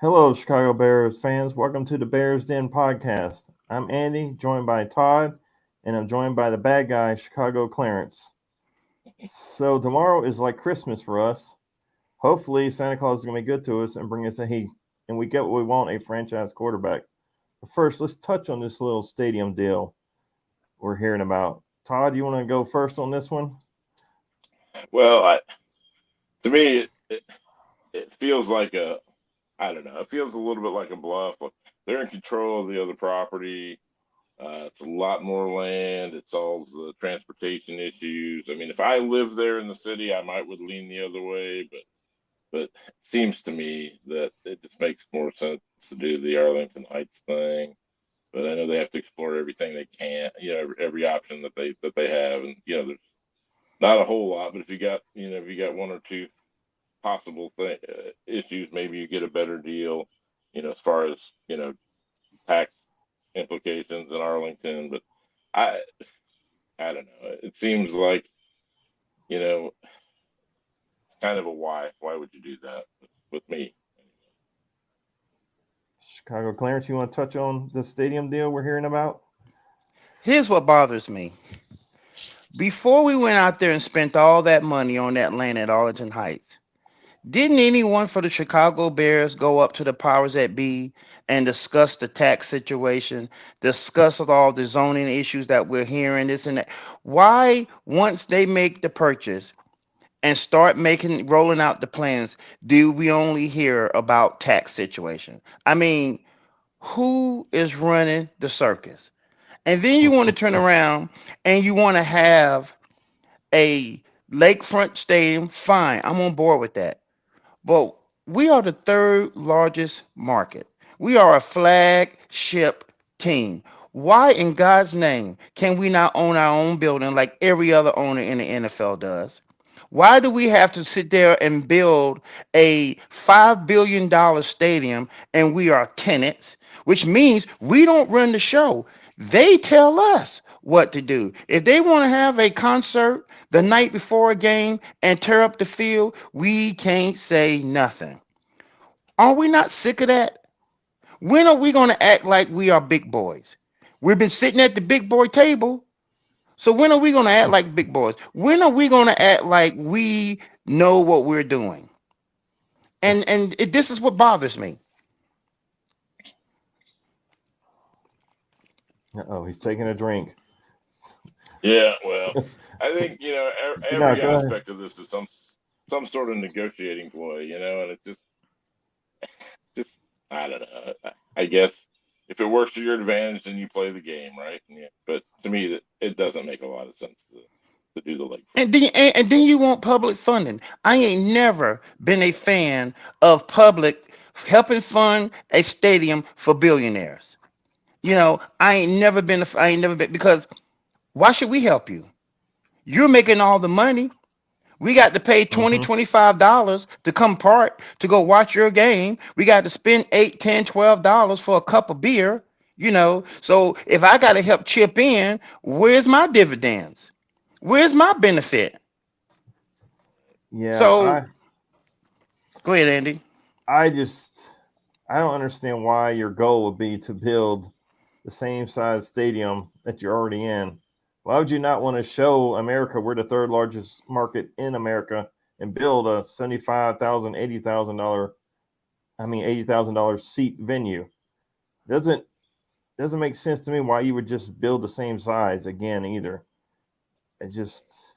Hello, Chicago Bears fans. Welcome to the Bears Den podcast. I'm Andy, joined by Todd, and I'm joined by the bad guy, Chicago Clarence. So, tomorrow is like Christmas for us. Hopefully, Santa Claus is going to be good to us and bring us and we get what we want, a franchise quarterback. But first, let's touch on this little stadium deal we're hearing about. Todd, you want to go first on this one? Well, to me, it feels like I don't know. It feels a little bit like a bluff. Like they're in control of the other property. It's a lot more land. It solves the transportation issues. I mean, if I lived there in the city, I might would lean the other way, but it seems to me that it just makes more sense to do the Arlington Heights thing. But I know they have to explore everything they can, every option that they have, and there's not a whole lot. But if you got one or two possible issues, maybe you get a better deal, as far as tax implications in Arlington. But I I don't know. It seems like you know kind of a why. Why would you do that with me? Chicago Clarence, you want to touch on the stadium deal we're hearing about? Here's what bothers me. Before we went out there and spent all that money on that land at Arlington Heights, didn't anyone for the Chicago Bears go up to the powers that be and discuss the tax situation, discuss all the zoning issues that we're hearing, this and that? Why, once they make the purchase and start rolling out the plans, do we only hear about tax situation? I mean, who is running the circus? And then you want to turn around and you want to have a lakefront stadium. Fine, I'm on board with that. But we are the third largest market. We are a flagship team. Why in God's name can we not own our own building like every other owner in the NFL does? Why do we have to sit there and build a $5 billion stadium and we are tenants, which means we don't run the show? They tell us what to do. If they want to have a concert the night before a game and tear up the field, we can't say nothing. Are we not sick of that? When are we going to act like we are big boys? We've been sitting at the big boy table. So when are we going to act like big boys? When are we going to act like we know what we're doing? This is what bothers me. Oh, he's taking a drink. Yeah, well, I think No, every go ahead. aspect of this is some sort of negotiating ploy, and it's just I don't know. I guess if it works to your advantage, then you play the game, right? Yeah. But to me, it doesn't make a lot of sense to do the lakefront. And then you want public funding. I ain't never been a fan of public helping fund a stadium for billionaires. I ain't never been because why should we help you? You're making all the money. We got to pay 20, Mm-hmm. $25 to come part to go watch your game. We got to spend 8, 10, $12 for a cup of beer. So if I got to help chip in, where's my dividends? Where's my benefit? Yeah, So go ahead, Andy. I just I don't understand why your goal would be to build the same size stadium that you're already in. Why would you not want to show America we're the third largest market in America and build a $75,000, $80,000 seat venue? Doesn't doesn't make sense to me why you would just build the same size again either.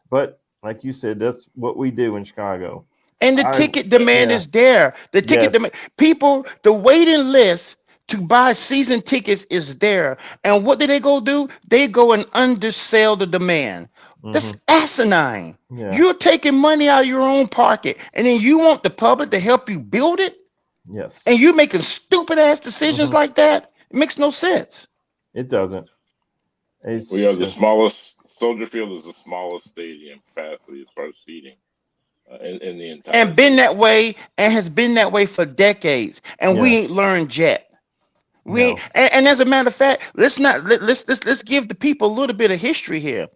But like you said, that's what we do in Chicago. And the I ticket demand Yeah, is there. The ticket yes. demand, people, the waiting list to buy season tickets is there. And what do they go do? They go and undersell the demand. That's Hmm. asinine. Yeah. You're taking money out of your own pocket, and then you want the public to help you build it, Yes. and you're making stupid ass decisions Hmm. like that. It makes no sense. It doesn't. We It's are the just smallest. Soldier Field is the smallest stadium capacity as far as seating in the entire And been league. that way, and has been that way for decades, and we yeah. ain't learned yet. No. And as a matter of fact, let's not let's give the people a little bit of history here.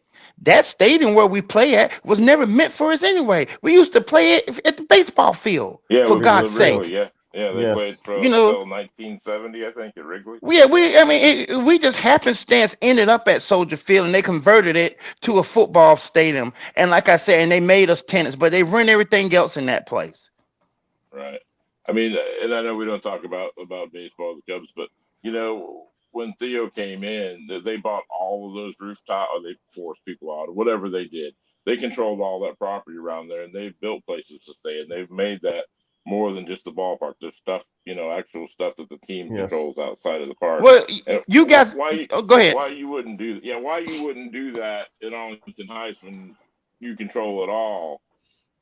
That stadium where we play at was never meant for us anyway. We used to play it at the baseball field, Yeah, it for was God's True. sake. originally, yeah, Yeah, they played Yes. from You know, until 1970, I think, at Wrigley. we just happenstance ended up at Soldier Field and they converted it to a football stadium. And like I said, and they made us tenants, but they run everything else in that place. Right. I mean, and I know we don't talk about baseball, the Cubs, but when Theo came in, they bought all of those rooftop, or they forced people out, or whatever they did. They controlled all that property around there, and they've built places to stay, and they've made that more than just the ballpark. There's stuff, actual stuff that the team Yes. controls outside of the park. Well, And you guys, why oh, go ahead. why you wouldn't do why you wouldn't do that in Arlington Heights when you control it all?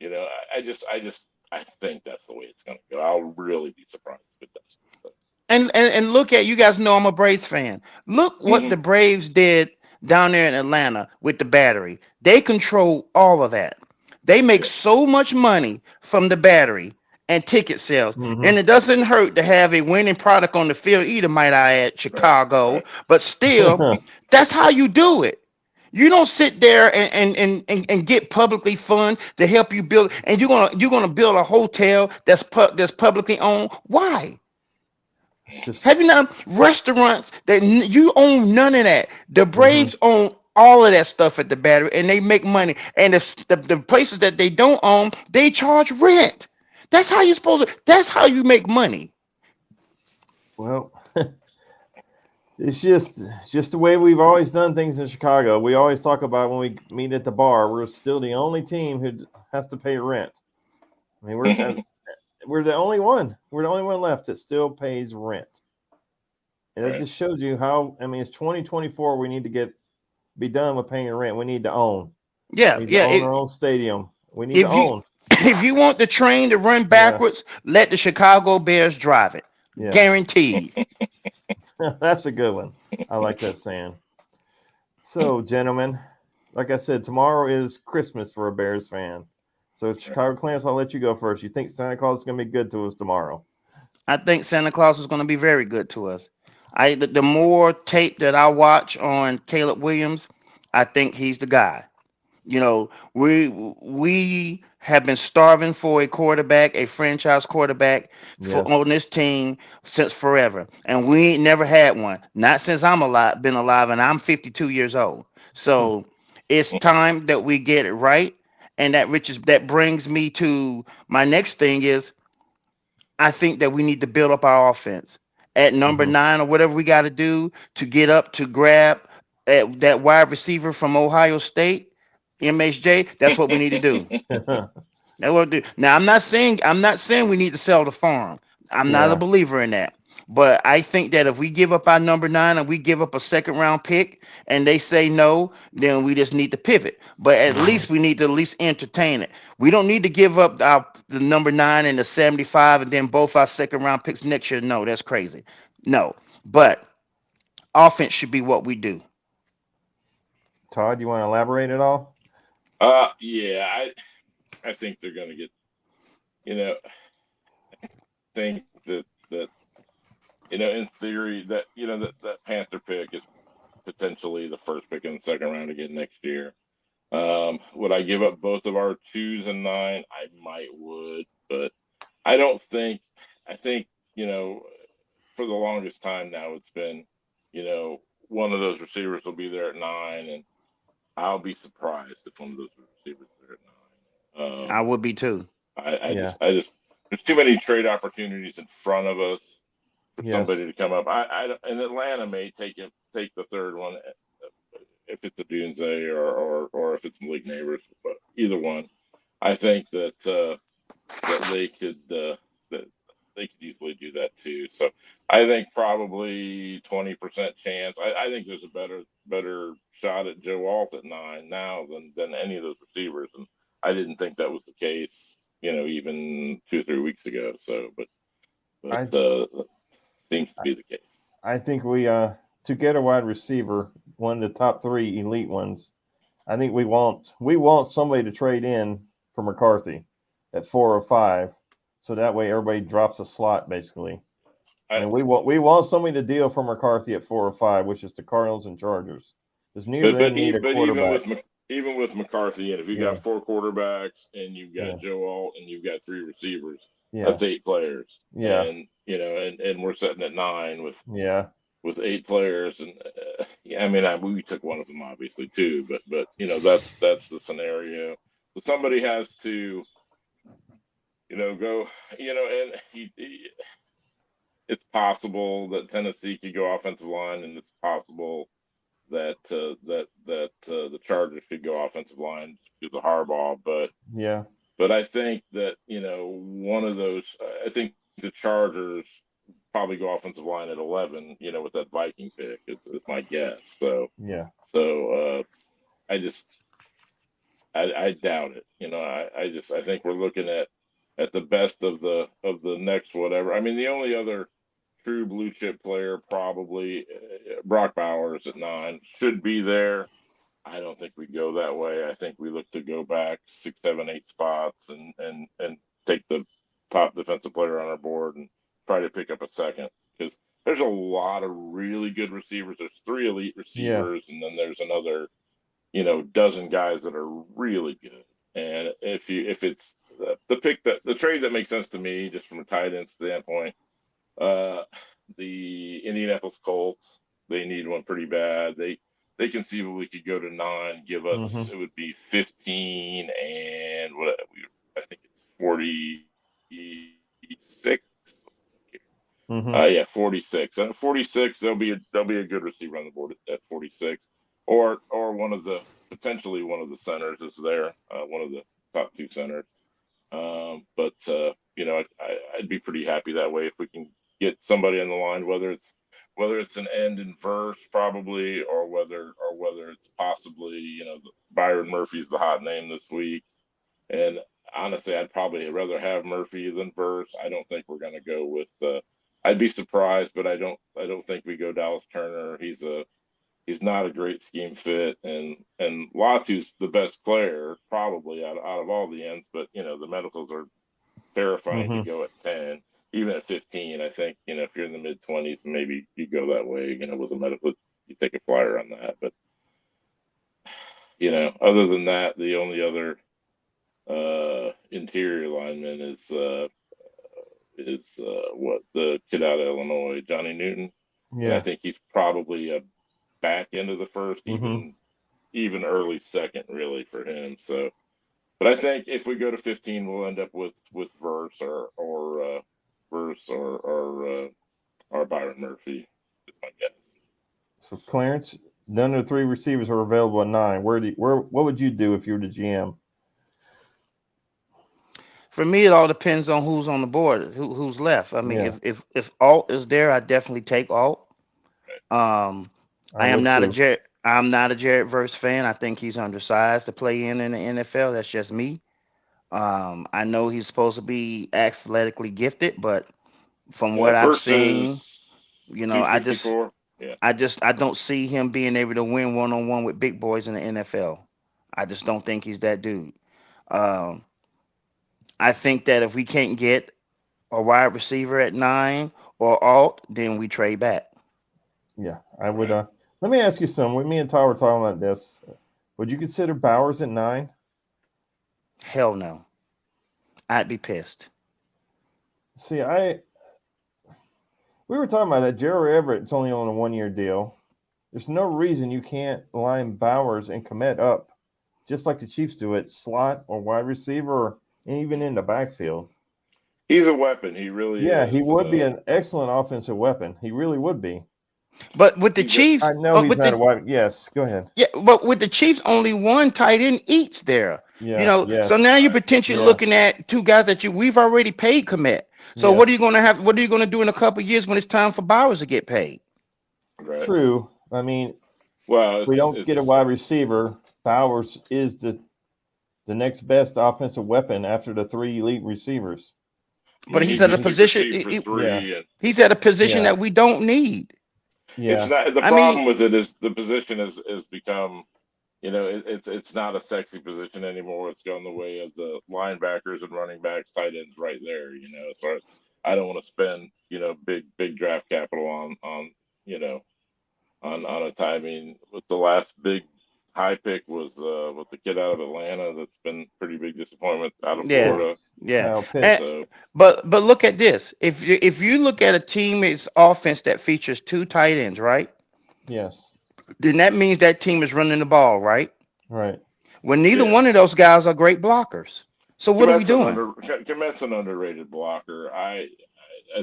I think that's the way it's going to go. I'll really be surprised if it does. And look at, you guys know I'm a Braves fan. Look what Hmm. the Braves did down there in Atlanta with the Battery. They control all of that. They make Yeah. so much money from the Battery and ticket sales. Mhm. And it doesn't hurt to have a winning product on the field either, might I add, Chicago. Right. But still, that's how you do it. You don't sit there and get publicly fund to help you build, and you're gonna build a hotel that's publicly owned. Why? It's just Have you not restaurants that you own none of that? The mhm. Braves own all of that stuff at the Battery, and they make money. And if the places that they don't own, they charge rent. That's how you supposed to. That's how you make money. Well, it's just the way we've always done things in Chicago. We always talk about when we meet at the bar, we're still the only team who has to pay rent. I mean, we're the only one. We're the only one left that still pays rent. And that Right. just shows you how. I mean, it's 2024. We need to be done with paying rent. We need to own. Yeah, We need yeah. to own our own stadium. We need to If you own. if you want the train to run Yeah, backwards, let the Chicago Bears drive it. yeah. Guaranteed. That's a good one. I like that saying. So, gentlemen, like I said, tomorrow is Christmas for a Bears fan. So, Chicago Clarence, I'll let you go first. You think Santa Claus is going to be good to us tomorrow? I think Santa Claus is going to be very good to us. The more tape that I watch on Caleb Williams, I think he's the guy. You know, we have been starving for a quarterback, a franchise quarterback on Yes. this team since forever, and we ain't never had one. Not since been alive, and I'm 52 years old. So it's time that we get it right, and that brings me to my next thing is I think that we need to build up our offense at number Mhm. 9 or whatever we got to do to get up to grab that wide receiver from Ohio State. MHJ, that's what we need to do. That's what we do. Now, I'm not saying we need to sell the farm. I'm not a Yeah. believer in that. But I think that if we give up our number 9 and we give up a second round pick and they say no, then we just need to pivot. But at Mhm. least we need to at least entertain it. We don't need to give up the number 9 and the 75 and then both our second round picks next year. No, that's crazy. No. But offense should be what we do. Todd, you want to elaborate at all? Yeah, I think they're going to get. I think that in theory that Panther pick is potentially the first pick in the second round again next year. Would I give up both of our 2s and 9? I would, but I don't think. I think for the longest time now it's been one of those receivers will be there at 9, and I'll be surprised if one of those receivers is there at 9. I would be too. I Yeah. just there's too many trade opportunities in front of us for Yes. somebody to come up. And Atlanta may take the third one if it's a Dunze or if it's Malik Neighbors, but either one. I think that they could easily do that too. So I think probably 20% chance. I think there's a better shot at Joe Alt at 9 now than any of those receivers, and I didn't think that was the case, even 2 or 3 weeks ago. So, but seems to be the case. I think we to get a wide receiver, one of the top 3 elite ones. I think we want somebody to trade in for McCarthy at 4 or 5, so that way everybody drops a slot basically. And we want somebody to deal for McCarthy at 4 or 5, which is the Cardinals and Chargers. Because neither of them need a quarterback. even with McCarthy, and if you Yeah. got 4 quarterbacks and you've got Yeah. Joe Alt and you've got 3 receivers, Yeah. that's 8 players. Yeah. And and we're sitting at 9 Yeah. with 8 players, and I mean, we took one of them obviously too, but that's the scenario. So somebody has to go, and it's possible that Tennessee could go offensive line, and it's possible that the Chargers could go offensive line because of Harbaugh, Yeah. but I think that one of those. I think the Chargers probably go offensive line at 11. With that Viking pick, is my guess. So Yeah. I just I doubt it. I think we're looking at the best of the next whatever. I mean, the only other true blue chip player probably Brock Bowers at 9 should be there. I don't think we go that way. I think we look to go back 6, 7, 8 spots and take the top defensive player on our board and try to pick up a second, because there's a lot of really good receivers. There's 3 elite receivers, and then there's another dozen guys that are really good. And if it's the pick, that the trade that makes sense to me just from a tight end standpoint, the Indianapolis Colts, they need one pretty bad. They conceivably could go to 9, give us it would be 15 and what I think it's 46. Yeah, 46. And at 46, there'll be a good receiver on the board at 46, or potentially one of the centers is there, one of the top 2 centers. But I'd be pretty happy that way if we can get somebody on the line, whether it's an end in verse probably, or whether it's possibly Byron Murphy's the hot name this week. And honestly, I'd probably rather have Murphy than Verse. I don't think we're going to go with. I'd be surprised, but I don't think we go Dallas Turner. He's not a great scheme fit, and Latu's the best player probably out of all the ends. But the medicals are terrifying to go at 10, even at 15. I think if you're in the mid 20s, maybe you go that way. With the medical, you take a flyer on that. But other than that, the only other interior lineman is what the kid out of Illinois, Johnny Newton. Yeah. And I think he's probably a back end of the first, even early second, really, for him. So, but I think if we go to 15, we'll end up with Verse or Byron Murphy. Is my guess. So Clarence, none of the 3 receivers are available at 9. What would you do if you were the GM? For me, it all depends on who's on the board, who's left. I mean, if Alt is there, I definitely take Alt. I'm not a Jared Verse fan. I think he's undersized to play in the NFL. That's just me. I know he's supposed to be athletically gifted, but from what I've seen, I don't see him being able to win one-on-one with big boys in the NFL. I just don't think he's that dude. I think that if we can't get a wide receiver at 9 or Alt, then we trade back. Yeah, I would. Let me ask you something. When me and Ty were talking about this, would you consider Bowers at 9? Hell no. I'd be pissed. See, we were talking about that. Gerald Everett's only on a 1-year deal. There's no reason you can't line Bowers and Kmet up, just like the Chiefs do at slot or wide receiver, or even in the backfield. He's a weapon. He really is. Yeah, he would be an excellent offensive weapon. He really would be. But with the Chiefs, I know he's not a wide. Yes, go ahead. Yeah, but with the Chiefs, only one tight end eats there. Yeah, So now you're potentially looking at 2 guys that we've already paid Kmet. So what are you going to have? What are you going to do in a couple of years when it's time for Bowers to get paid? Right. True. I mean, if we don't get a wide receiver, Bowers is the next best offensive weapon after the 3 elite receivers. But he's at a position. He's at a position that we don't need. Yeah. It's not the problem with it is the position has become, it's not a sexy position anymore. It's gone the way of the linebackers and running backs, tight ends right there. As far as I don't want to spend, big draft capital on a timing with the last big high pick was with the kid out of Atlanta. That's been pretty big disappointment out of Yeah, Florida. Yes. yeah. Kyle And, Pitts. So but look at this. If you look at a team's offense that features two tight ends, right? Yes. Then that means that team is running the ball, right? Right. When neither yeah, one of those guys are great blockers. So what are we doing? Komet's an underrated blocker. I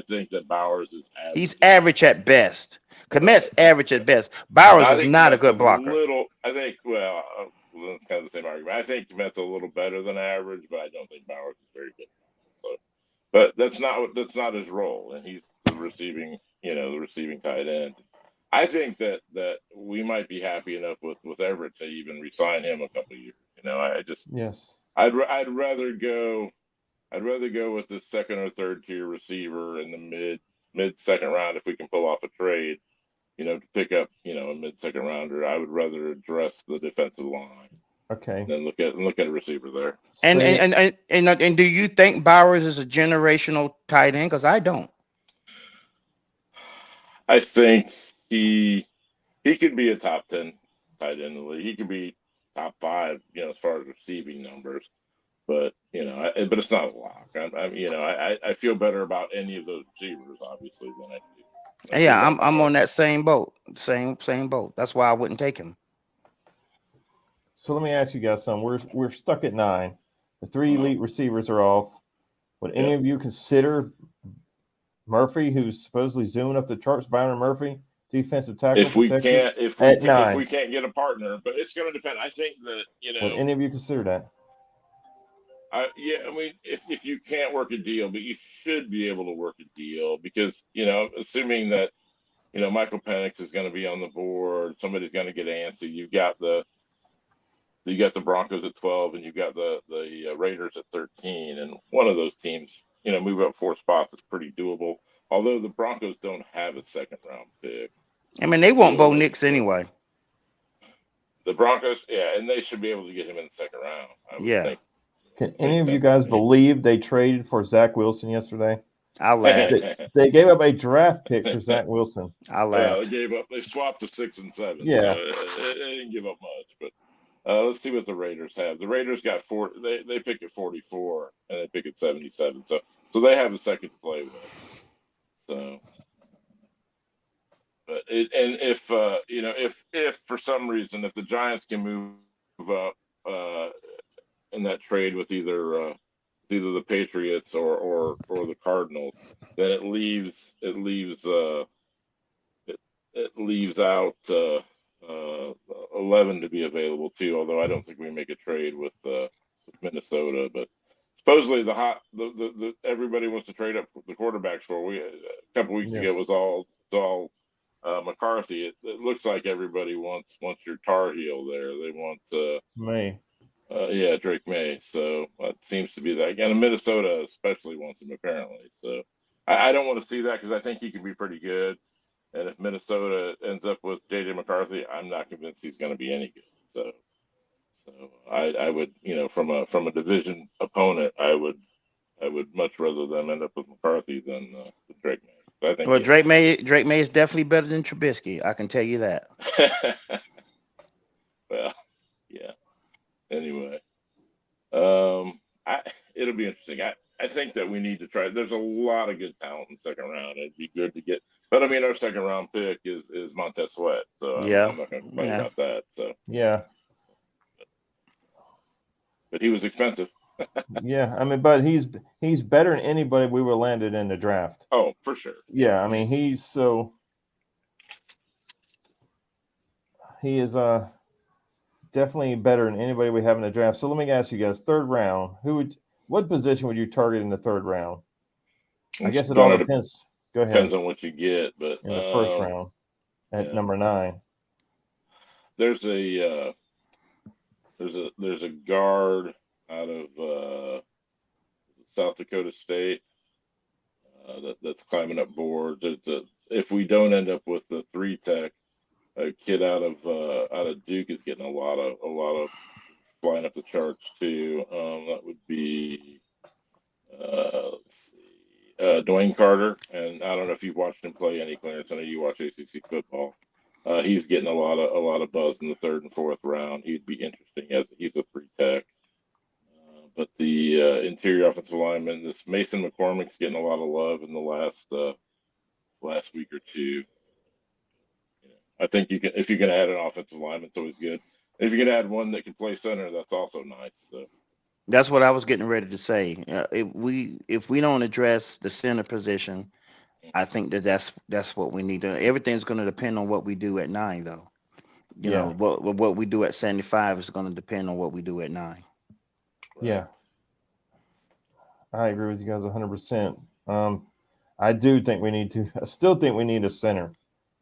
think that Bowers is He's average at average at best. best. Komet's average at Right. best. Bowers I is think not a Komet's a good blocker. little. I think well, it's kind of the same argument. I think Komet's a little better than average, but I don't think Bowers is very good. So, but that's not his role, and he's the receiving. The receiving tight end. I think that we might be happy enough with Everett to even resign him a couple of years. Yes. I'd rather go with the second or third tier receiver in the mid second round if we can pull off a trade. To pick up a mid second rounder. I would rather address the defensive line Okay. than look at a receiver there. And Say and, and and and do you think Bowers is a generational tight end? Because I don't. I think he could be a top 10 tight end in the league. He could be top 5, as far as receiving numbers. But but it's not a lock. I feel better about any of those receivers, obviously, than I do Yeah, about I'm on Bowers. that same boat. Same boat. That's why I wouldn't take him. so. Let me ask you guys something. We're stuck at 9. The 3 Uh-huh. elite receivers are off. Would any Yeah. of you consider Murphy, who's supposedly zooming up the charts, Byron Murphy, defensive tackle If for we can't, Texas, at if we 9? can't get a partner, but it's going to depend. I think that Would any of you consider that? I mean, if you can't work a deal, but you should be able to work a deal because assuming that Michael Penix is going to be on the board, somebody's going to get antsy. You got the Broncos at 12, and you've got the Raiders at 13, and one of those teams, move up 4 spots is pretty doable. Although the Broncos don't have a second round pick I mean, they to won't deal Bo with. Nix anyway. The Broncos, yeah, and they should be able to get him in the second round. I would Yeah, think. Can any of you guys believe they traded for Zach Wilson yesterday? I laughed. They gave up a draft pick for Zach Wilson. I Well, laughed. they swapped the 6 and 7, Yeah. so they didn't give up much. But let's see what the Raiders have. The Raiders got 4. They pick at 44 and they pick at 77. So they have a second to play with. So, but if for some reason if the Giants can move up in that trade with either the Patriots or the Cardinals, then it leaves out 11 to be available too. Although I don't think we make a trade with Minnesota, but supposedly the everybody wants to trade up the quarterbacks for. A couple weeks ago Yes. was all McCarthy. It looks like everybody wants your Tar Heel there. They want May. Drake May. So it seems to be that. And Minnesota especially wants him apparently. So I don't want to see that because I think he can be pretty good. And if Minnesota ends up with JJ McCarthy, I'm not convinced he's going to be any good. So I would, from a division opponent, I would much rather them end up with McCarthy than Drake May. I think. Well, Drake May is definitely better than Trubisky. I can tell you that. Well, yeah. Anyway, it'll be interesting. I think that we need to try. There's a lot of good talent in the second round. It'd be good to get, but I mean, our second round pick is Montez Sweat, so I'm not going to complain about that. So Yeah. but he was expensive. Yeah. I mean, but he's better than anybody we were landed in the draft. Oh, for sure. Yeah. I mean, he is definitely better than anybody we have in the draft. So let me ask you guys: third round, what position would you target in the third round? I guess it all depends. Go ahead. Depends on what you get, but in the first round at number 9. There's a guard out of South Dakota State that's climbing up boards. If we don't end up with the 3 tech, a kid out of Duke is getting a lot of flying up the charts too. That would be Dwayne Carter, and I don't know if you've watched him play any, Clarence. I know you watch ACC football. He's getting a lot of buzz in the third and fourth round. He'd be interesting as he's a 3 tech. But the interior offensive lineman, this Mason McCormick's getting a lot of love in the last week or two. I think if you can add an offensive lineman, it's always good. If you can add one that can play center, that's also nice. So That's what I was getting ready to say. If we don't address the center position, I think that's what we need to. Everything's going to depend on what we do at 9, though. You know, what we do at 75 is going to depend on what we do at 9. right. Yeah. I agree with you guys 100%. I do think I still think we need a center.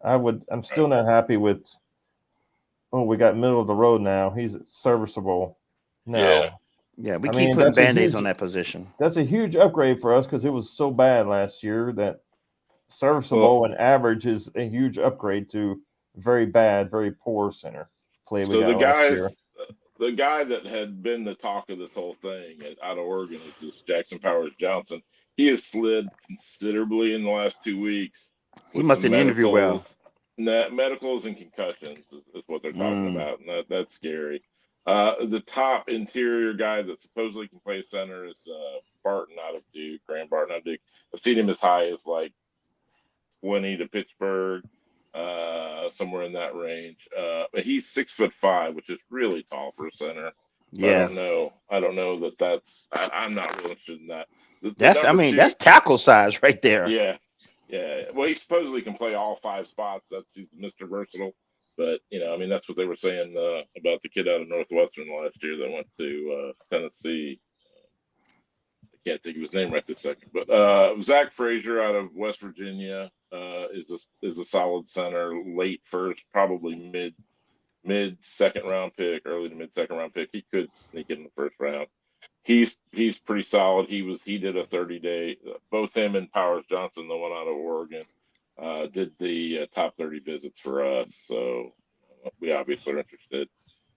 I'm still not happy with, we got middle of the road now. He's serviceable. No. Yeah, we keep putting Band-Aids on that position. That's a huge upgrade for us because it was so bad last year that serviceable and average is a huge upgrade to very bad, very poor center play. So the guy that had been the talk of this whole thing out of Oregon is this Jackson Powers Johnson. He has slid considerably in the last 2 weeks. He must have interviewed well. Medicals and concussions is what they're talking about, and that's scary. The top interior guy that supposedly can play center is Barton out of Duke, Graham Barton out of Duke. I've seen him as high as like 20 to Pittsburgh, somewhere in that range. But he's 6'5", which is really tall for a center. Yeah, I don't know that's. I'm not really interested in that. That's tackle size right there. Yeah. Well, he supposedly can play all 5 spots. He's Mr. Versatile. But that's what they were saying about the kid out of Northwestern last year that went to Tennessee. I can't think of his name right this second. But Zach Frazier out of West Virginia is a solid center, late first, probably mid second round pick, early to mid second round pick. He could sneak in the first round. He's pretty solid. He did a 30-day. Both him and Powers Johnson, the one out of Oregon, did the top 30 visits for us. So we obviously are interested.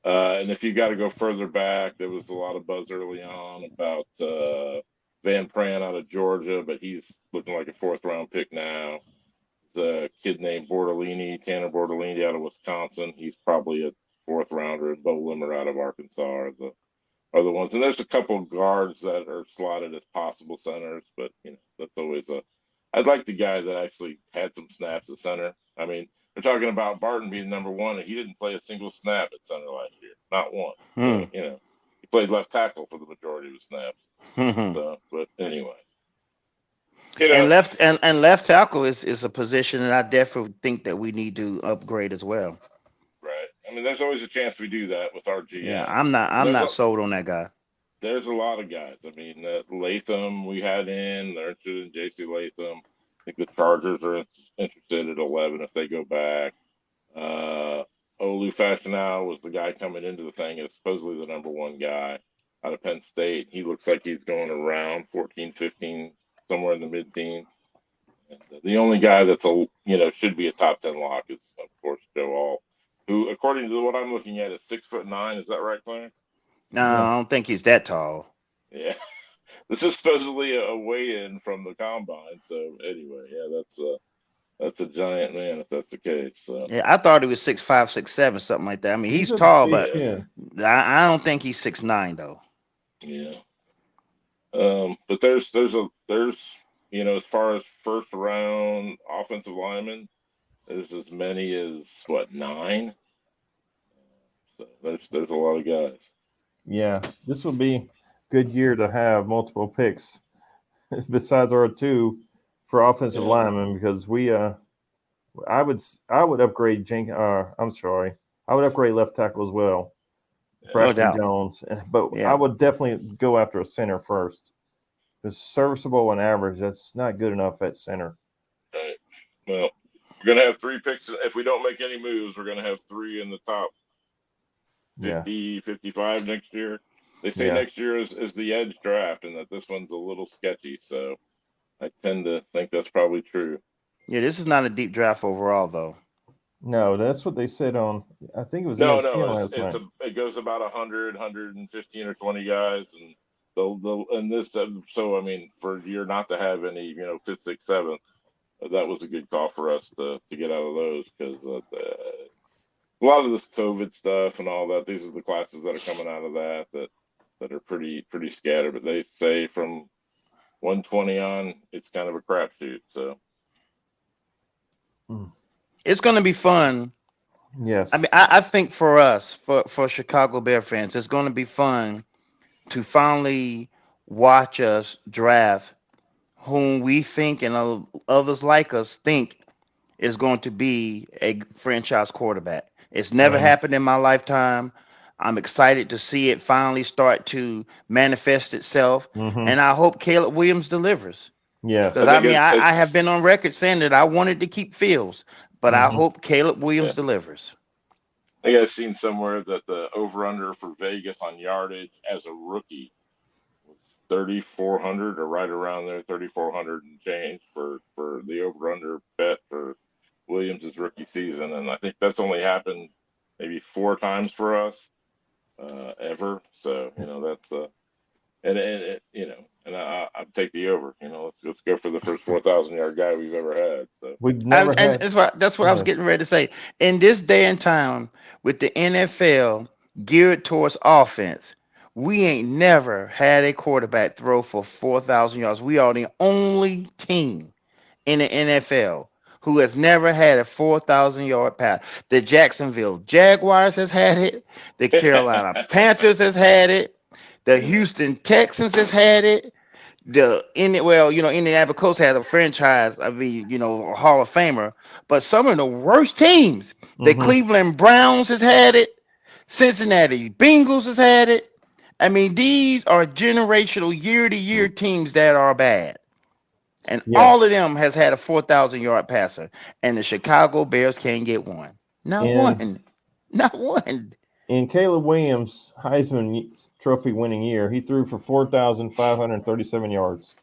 And if you got to go further back, there was a lot of buzz early on about Van Pran out of Georgia, but he's looking like a 4th round pick now. There's a kid named Tanner Bortolini out of Wisconsin. He's probably a 4th rounder. And Bo Limmer out of Arkansas are the ones. And there's a couple of guards that are slotted as possible centers, but that's always I'd like the guy that actually had some snaps at center. I mean, they're talking about Barton being number 1, and he didn't play a single snap at center last year, not one. So, he played left tackle for the majority of his snaps. So, but anyway. And left tackle is a position that I definitely think that we need to upgrade as well. Right. I mean, there's always a chance we do that with our GM. Yeah, I'm not sold on that guy. There's a lot of guys. I mean, Latham we had in. They're interested in J.C. Latham. I think the Chargers are interested at 11 if they go back. Olu Fashional was the guy coming into the thing as supposedly the number 1 guy out of Penn State. He looks like he's going around 14, 15, somewhere in the mid-teens. And the only guy that's should be a top 10 lock is, of course, Joe All, who, according to what I'm looking at, is 6'9". Is that right, Clarence? No, I don't think he's that tall. Yeah. This is supposedly a weigh-in from the combine. So anyway, that's a giant man if that's the case. So. Yeah, I thought he was 6'5", 6'7", something like that. I mean, he's tall, but I don't think he's 6'9", though. Yeah. But there's as far as first round offensive linemen, there's as many as 9. So there's a lot of guys. Yeah, this will be a good year to have multiple picks besides our 2 for offensive linemen because I would upgrade I would upgrade left tackle as well. Braxton Jones, but I would definitely go after a center first. It's serviceable and average. That's not good enough at center. Right. Well, we're gonna have 3 picks. If we don't make any moves, we're gonna have 3 in the top 50, 55 next year. They say next year is the edge draft, and that this one's a little sketchy. So I tend to think that's probably true. Yeah, this is not a deep draft overall, though. No, that's what they said on. I think it was it goes about 100, 115 or 20 guys, and they'll and this. So I mean, for a year not to have any, 5th, 6th, 7th, that was a good call for us to get out of those because a lot of this COVID stuff and all that. These are the classes that are coming out of that are pretty scattered. But they say from 120 on, it's kind of a crapshoot. So It's going to be fun. Yes. I mean, I think for us, for Chicago Bear fans, it's going to be fun to finally watch us draft whom we think and others like us think is going to be a franchise quarterback. It's never Mhm. happened in my lifetime. I'm excited to see it finally start to manifest itself, Mhm. and I hope Caleb Williams delivers. Yes. Because I I think mean, I have it's been on record saying that I wanted to keep Fields, but I Mhm. hope Caleb Williams yeah. delivers. I think I've seen somewhere that the over under for Vegas on yardage as a rookie was 3,400 or right around there, 3,400 and change for the over under bet for Williams' rookie season, and I think that's only happened maybe 4 times for us ever. So that's and and I take the over. Let's go for the first 4,000 yard guy we've ever had. So We've never And had. that's what Go I was ahead. getting ready to say. In this day and time, with the NFL geared towards offense, we ain't never had a quarterback throw for 4,000 yards. We are the only team in the NFL who has never had a 4,000 yard pass. The Jacksonville Jaguars has had it. The Carolina Panthers has had it. The yeah, Houston Texans has had it. Indianapolis Colts had a franchise, I mean, a Hall of Famer, but some of the worst teams, the Mhm. Cleveland Browns has had it, Cincinnati Bengals has had it. I mean, these are generational year-to-year teams that are bad. And all of Yes. them has had a 4,000 yard passer, and the Chicago Bears can't get one. Not In one. Not one. in Caleb Williams' Heisman Trophy winning year, he threw for 4,537 yards,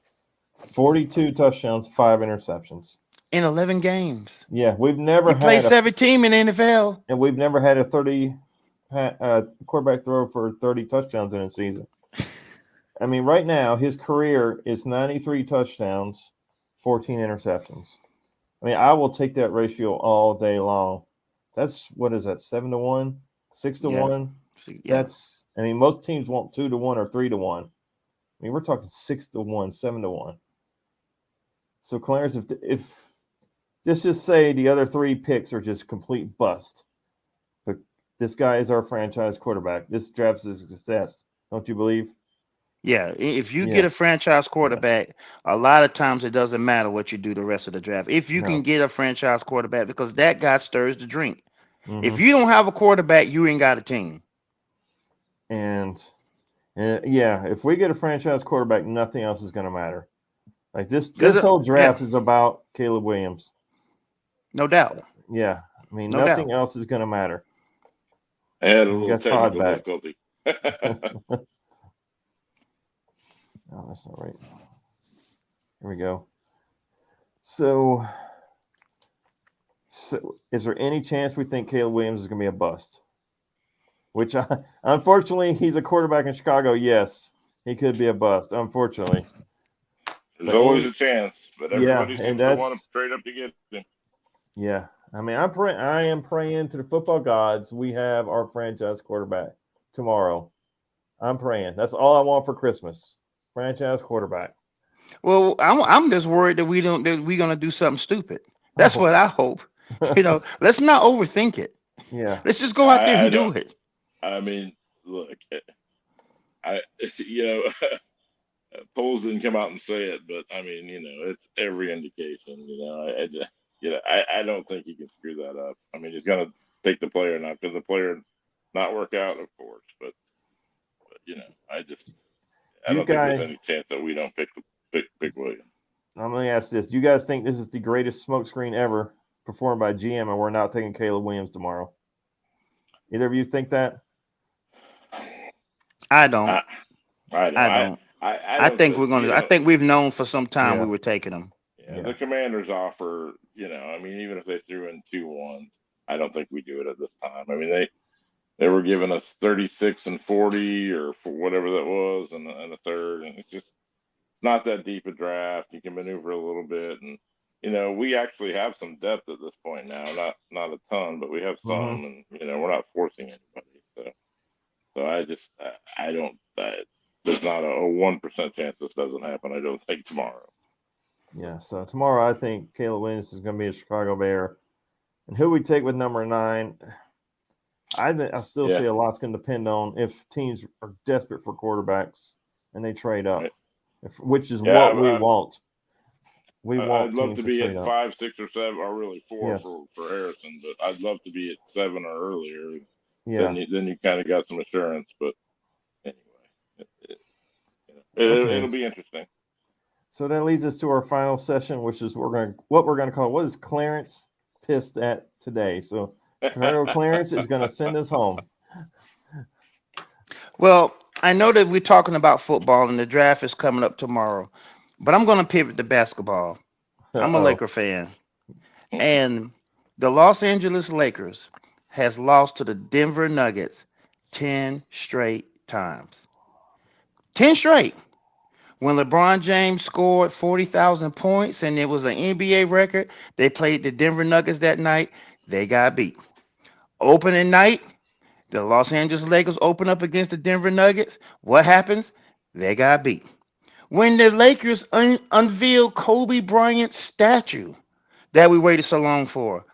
42 touchdowns, 5 interceptions. In 11 games. Yeah, we've never You play had a 17 in the NFL. and we've never had a 30 quarterback throw for 30 touchdowns in a season. I mean, right now his career is 93 touchdowns, 14 interceptions. I mean, I will take that ratio all day long. That's what is that, 7-1, six to Yeah. one? Yeah. I mean, most teams want 2-1 or 3-1. I mean, we're talking 6-1, 7-1. So, Clarence, if let's just say the other 3 picks are just complete bust, but this guy is our franchise quarterback. This draft is a success. Don't you believe? Yeah, if you get Yeah. a franchise Yes. quarterback, a lot of times it doesn't matter what you do the rest of the draft. If you can No. get a franchise quarterback, because that guy stirs the drink. If Mm-hmm. you don't have a quarterback, you ain't got a team. And yeah, if we get a franchise quarterback, nothing else is going to matter. Like this whole Yeah, draft is about Caleb Williams. no doubt, Yeah, I mean, no doubt. nothing else is going to matter. I had a And we little got Todd technical back. difficulty. Oh, that's not right. Here we go. So, is there any chance we think Caleb Williams is going to be a bust? Which, unfortunately, he's a quarterback in Chicago. Yes, he could be a bust, unfortunately. There's But always a chance, but yeah, everybody and seems to want to that's trade up to get him. yeah. I mean, I am praying to the football gods we have our franchise quarterback tomorrow. I'm praying. That's all I want for Christmas. Franchise quarterback. Well, I'm just worried that we're gonna do something stupid. That's Oh, what I hope. Let's not overthink it. yeah. Let's just go out there I and don't. do it. I mean, look, I you know polls didn't come out and say it, but I mean, it's every indication. I don't think he can screw that up. I mean, he's gonna take the player now. Could the player not work out? Of course, but I You don't think there's guys, any chance that we don't pick Williams. I'm going to ask this. Do you guys think this is the greatest smokescreen ever performed by GM and we're not taking Caleb Williams tomorrow? Either of you think that? I don't. I I don't. I don't. I I don't. think we're gonna. I think we've known for some time Yeah. we were taking them. Yeah, Yeah. the Commanders offer. I mean, even if they threw in 2 1s, I don't think we do it at this time. I mean, they were giving us 36 and 40 or for whatever that was, and a third, and it's just not that deep a draft. You can maneuver a little bit, and we actually have some depth at this point now. Not a ton, but we have some, and we're not forcing anybody. So I don't. There's not a 1% chance this doesn't happen. I don't think tomorrow. Yeah. So tomorrow, I think Caleb Williams is going to be a Chicago Bear, and who we take with number 9. I still see a lot's going to depend on if teams are desperate for quarterbacks and they trade up, right. which is what we want. I'd love to be at 5, 6, or 7, or really 4 Yes. for Harrison, but I'd love to be at 7 or earlier. Yeah. Then you kind of got some assurance. But anyway, it'll be interesting. So that leads us to our final session, which is what we're going to call what is Clarence pissed at today. So Chicago Clarence is going to send us home. Well, I know that we're talking about football and the draft is coming up tomorrow, but I'm going to pivot to basketball. I'm a Laker fan. And the Los Angeles Lakers has lost to the Denver Nuggets 10 straight times. 10 straight. When LeBron James scored 40,000 points and it was an NBA record, they played the Denver Nuggets that night. They got beat. Opening night, the Los Angeles Lakers open up against the Denver Nuggets. What happens? They got beat. When the Lakers unveiled Kobe Bryant's statue that we waited so long for,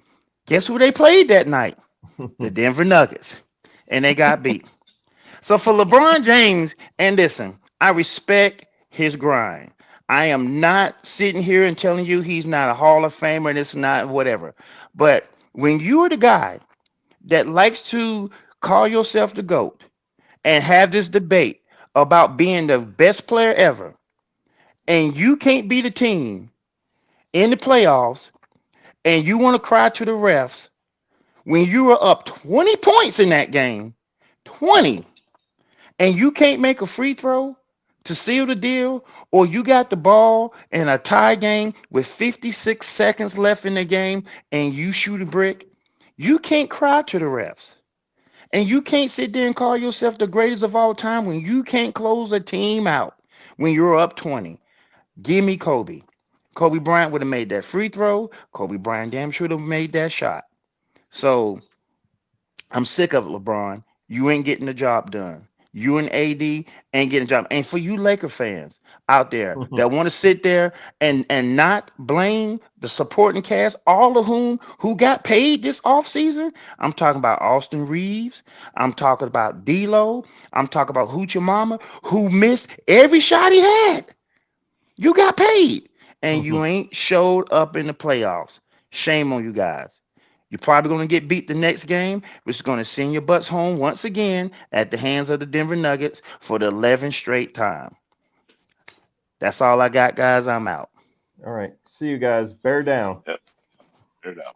guess who they played that night? The Denver Nuggets. And they got beat. So for LeBron James, and listen, I respect his grind. I am not sitting here and telling you he's not a Hall of Famer and it's not whatever. But when you are the guy that likes to call yourself the GOAT and have this debate about being the best player ever, and you can't beat a team in the playoffs, and you want to cry to the refs when you were up 20 points in that game, 20, and you can't make a free throw to seal the deal, or you got the ball in a tie game with 56 seconds left in the game and you shoot a brick, you can't cry to the refs. And you can't sit there and call yourself the greatest of all time when you can't close a team out when you're up 20. Give me Kobe. Kobe Bryant would have made that free throw. Kobe Bryant damn sure would have made that shot. So I'm sick of it, LeBron. You ain't getting the job done. You and AD ain't getting a job. And for you Laker fans out there that want to sit there and not blame the supporting cast, all of who got paid this offseason, I'm talking about Austin Reeves. I'm talking about D'Lo. I'm talking about Hoochie Mama, who missed every shot he had. You got paid, and you ain't showed up in the playoffs. Shame on you guys. You're probably going to get beat the next game, which is going to send your butts home once again at the hands of the Denver Nuggets for the 11th straight time. That's all I got, guys. I'm out. All right. See you guys. Bear down. Yep. Bear down.